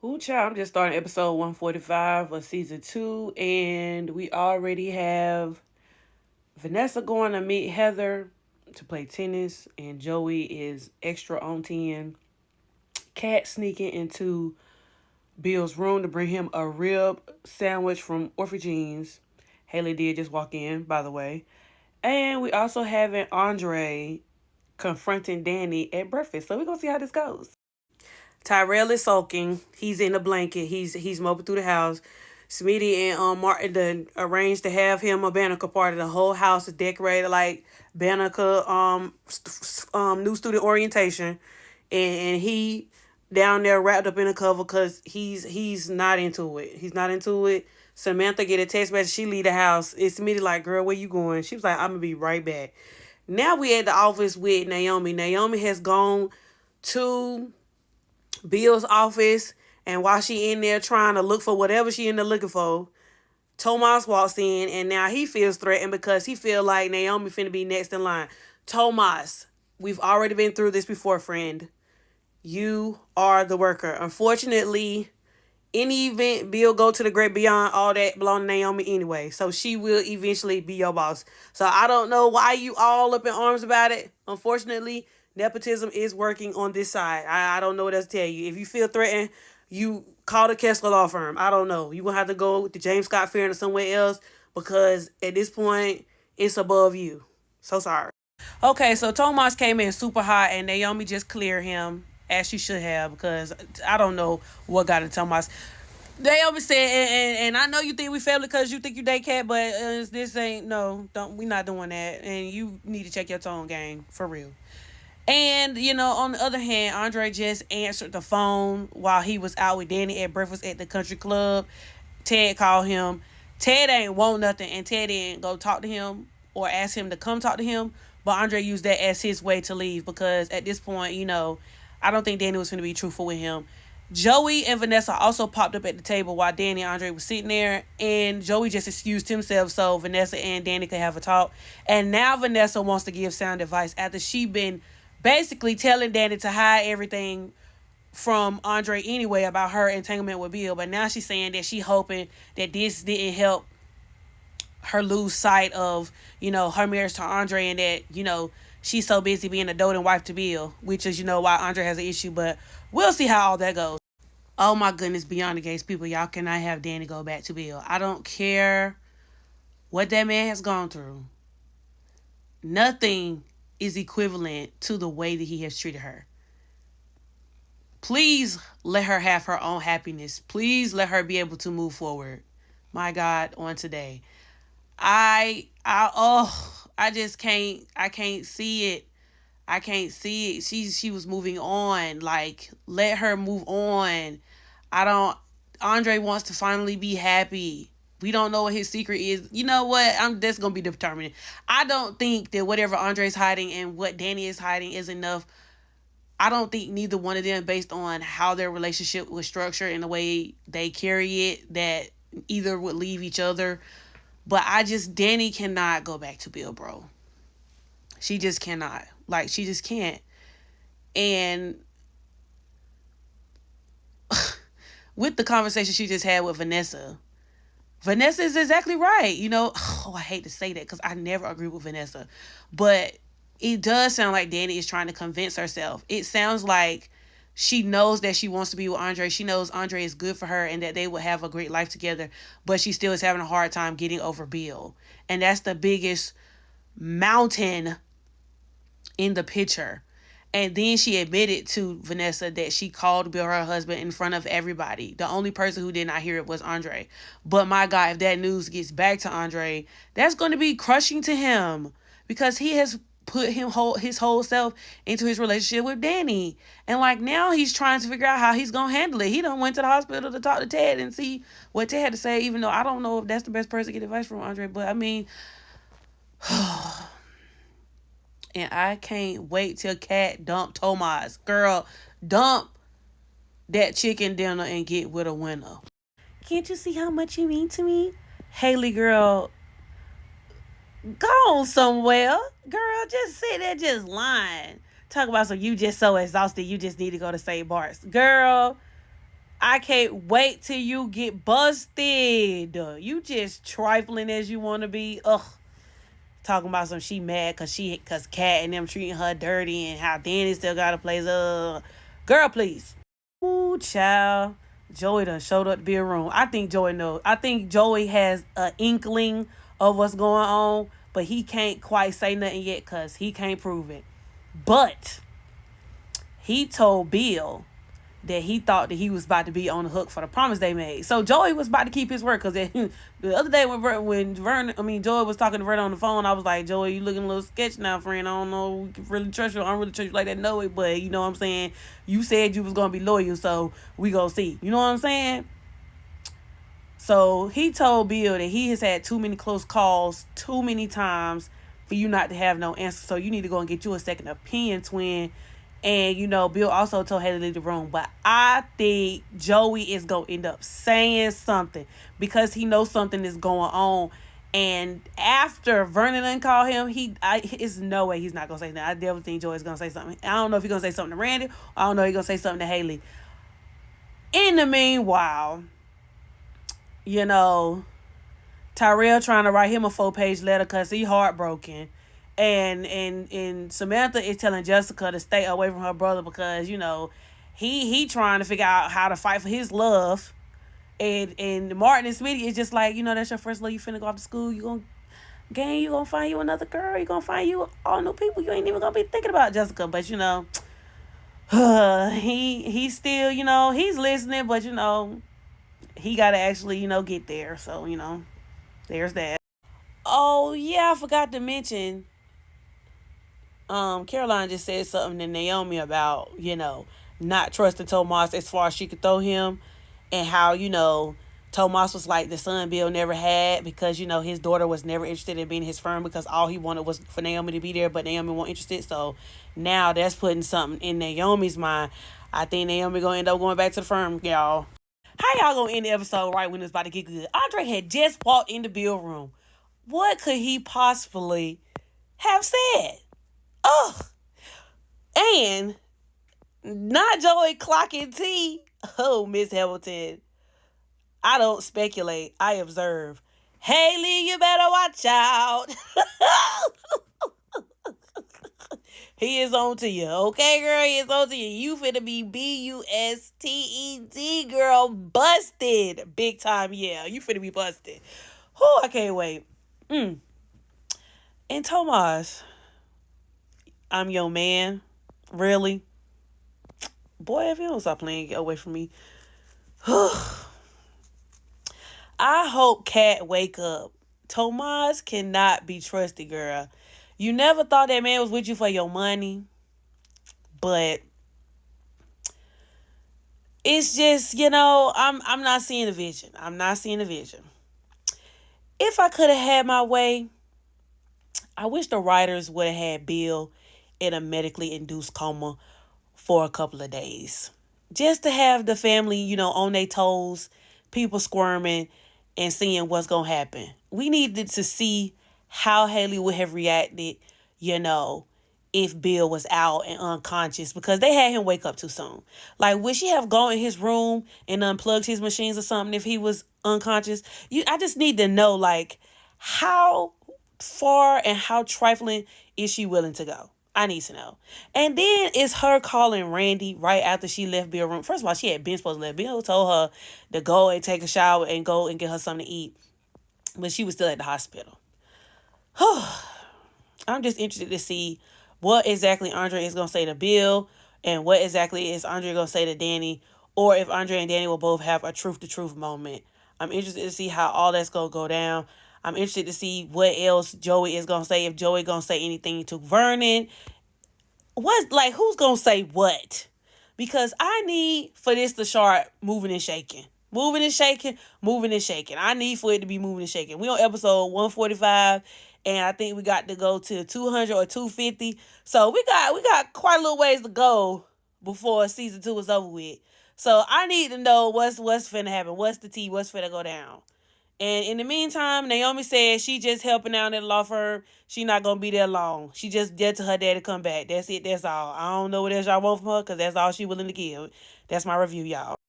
Ooh, child, I'm just starting episode 145 of season 2, and we already have Vanessa going to meet Heather to play tennis, and Joey is extra on 10. Kat sneaking into Bill's room to bring him a rib sandwich from Orphy Jeans. Hayley did just walk in, by the way. And we also having Andre confronting Danny at breakfast. So we're going to see how this goes. Tyrell is sulking. He's in a blanket. He's moping through the house. Smitty and Martin done arranged to have him a Banneker party. The whole house is decorated like Banneker new student orientation, and he down there wrapped up in a cover because he's not into it. He's not into it. Samantha get a text message. She leave the house. It's Smitty like, girl, where you going? She was like, I'm gonna be right back. Now we at the office with Naomi. Naomi has gone to Bill's office, and while she in there trying to look for whatever she in there looking for, Tomas walks in, and now he feels threatened because he feel like Naomi finna be next in line. Tomas, we've already been through this before, friend. You are the worker. Unfortunately, any event, Bill go to the great beyond, all that belong to Naomi anyway. So she will eventually be your boss. So I don't know why you all up in arms about it. Unfortunately, nepotism is working on this side. I don't know what else to tell you. If you feel threatened, you call the Kessler law firm. I don't know. You're going to have to go to James Scott Fair or somewhere else because at this point, it's above you. So sorry. Okay, so Tomas came in super hot and Naomi just cleared him as she should have because I don't know what got into Tomas. Naomi said, and I know you think we family because you think you date Cat, but this ain't, no, don't, we not doing that. And you need to check your tone game, for real. And, on the other hand, Andre just answered the phone while he was out with Danny at breakfast at the country club. Ted called him. Ted ain't want nothing, and Ted didn't go talk to him or ask him to come talk to him. But Andre used that as his way to leave because at this point, I don't think Danny was going to be truthful with him. Joey and Vanessa also popped up at the table while Danny and Andre was sitting there, and Joey just excused himself so Vanessa and Danny could have a talk. And now Vanessa wants to give sound advice after she been basically telling Danny to hide everything from Andre anyway about her entanglement with Bill. But now she's saying that she hoping that this didn't help her lose sight of, her marriage to Andre, and that, she's so busy being a doting wife to Bill, which is, why Andre has an issue. But we'll see how all that goes. Oh my goodness, beyond the gates, people, y'all cannot have Danny go back to Bill. I don't care what that man has gone through. Nothing is equivalent to the way that he has treated her. Please let her have her own happiness. Please let her be able to move forward. My God, on today. I just can't, I can't see it. I can't see it. She was moving on. Like, let her move on. Andre wants to finally be happy. We don't know what his secret is. You know what? That's going to be determined. I don't think that whatever Andre's hiding and what Danny is hiding is enough. I don't think neither one of them, based on how their relationship was structured and the way they carry it, that either would leave each other. But Danny cannot go back to Bill, bro. She just cannot. Like, she just can't. And with the conversation she just had with Vanessa is exactly right. I hate to say that because I never agree with Vanessa. But it does sound like Danny is trying to convince herself. It sounds like she knows that she wants to be with Andre. She knows Andre is good for her and that they will have a great life together. But she still is having a hard time getting over Bill. And that's the biggest mountain in the picture. And then she admitted to Vanessa that she called Bill her husband in front of everybody. The only person who did not hear it was Andre. But my God, if that news gets back to Andre, that's going to be crushing to him because he has put his whole self into his relationship with Danny. And like now he's trying to figure out how he's going to handle it. He done went to the hospital to talk to Ted and see what Ted had to say, even though I don't know if that's the best person to get advice from Andre. But I mean... And I can't wait till Kat dump Tomas. Girl, dump that chicken dinner and get with a winner. Can't you see how much you mean to me? Hayley, girl, go on somewhere. Girl, just sit there just lying. Talk about you just so exhausted you just need to go to St. Bart's. Girl, I can't wait till you get busted. You just trifling as you want to be. Ugh. Talking about some she mad cause Kat and them treating her dirty and how Danny still got a place. Girl, please. Ooh, child. Joey done showed up to be a room. I think Joey knows. I think Joey has an inkling of what's going on, but he can't quite say nothing yet because he can't prove it. But he told Bill that he thought that he was about to be on the hook for the promise they made. So Joey was about to keep his word, because the other day when Joey was talking to Vernon on the phone, I was like, Joey, you looking a little sketch now, friend. I don't know, we can really trust you. I don't really trust you like that, know it, but you know what I'm saying? You said you was going to be loyal, so we gonna see. You know what I'm saying? So he told Bill that he has had too many close calls too many times for you not to have no answer. So you need to go and get you a second opinion, twin. And, Bill also told Hayley to leave the room. But I think Joey is going to end up saying something because he knows something is going on. And after Vernon didn't call him, it's no way he's not going to say that. I definitely think Joey's going to say something. I don't know if he's going to say something to Randy. I don't know if he's going to say something to Hayley. In the meanwhile, Tyrell trying to write him a 4-page letter because he heartbroken. And Samantha is telling Jessica to stay away from her brother because, he trying to figure out how to fight for his love. And Martin and Smitty is just like, that's your first love. You finna go off to school. You gonna find you another girl. You gonna find you all new people. You ain't even gonna be thinking about Jessica. But, he still, he's listening. But, he got to actually, get there. So, there's that. Oh, yeah, I forgot to mention, Caroline just said something to Naomi about, not trusting Tomas as far as she could throw him, and how, Tomas was like the son Bill never had because, his daughter was never interested in being his friend because all he wanted was for Naomi to be there, but Naomi wasn't interested. So now that's putting something in Naomi's mind. I think Naomi gonna end up going back to the firm, y'all. How y'all gonna end the episode right when it's about to get good? Andre had just walked in the Bill room. What could he possibly have said? Ugh. And not Joey clocking T. Oh, Miss Hamilton. I don't speculate. I observe. Hayley, you better watch out. He is on to you. Okay, girl? He is on to you. You finna be busted, girl. Busted. Big time, yeah. You finna be busted. Oh, I can't wait. And Tomas, I'm your man. Really? Boy, if you don't stop playing, get away from me. I hope Kat wake up. Tomas cannot be trusted, girl. You never thought that man was with you for your money. But it's just, I'm not seeing a vision. I'm not seeing a vision. If I could have had my way, I wish the writers would have had Bill in a medically induced coma for a couple of days. Just to have the family, on their toes, people squirming and seeing what's going to happen. We needed to see how Hayley would have reacted, if Bill was out and unconscious because they had him wake up too soon. Like, would she have gone in his room and unplugged his machines or something if he was unconscious? I just need to know, like, how far and how trifling is she willing to go? I need to know. And then it's her calling Randy right after she left Bill's room. First of all, she had been supposed to leave. Bill told her to go and take a shower and go and get her something to eat. But she was still at the hospital. I'm just interested to see what exactly Andre is going to say to Bill and what exactly is Andre going to say to Danny, or if Andre and Danny will both have a truth-to-truth moment. I'm interested to see how all that's going to go down. I'm interested to see what else Joey is going to say, if Joey going to say anything to Vernon. Who's going to say what? Because I need for this to start moving and shaking. Moving and shaking, moving and shaking. I need for it to be moving and shaking. We on episode 145, and I think we got to go to 200 or 250. So we got quite a little ways to go before season 2 is over with. So I need to know what's finna happen. What's the tea? What's finna go down? And in the meantime, Naomi said she just helping out at the law firm. She not going to be there long. She just dead to her dad to come back. That's it. That's all. I don't know what else y'all want from her because that's all she willing to give. That's my review, y'all.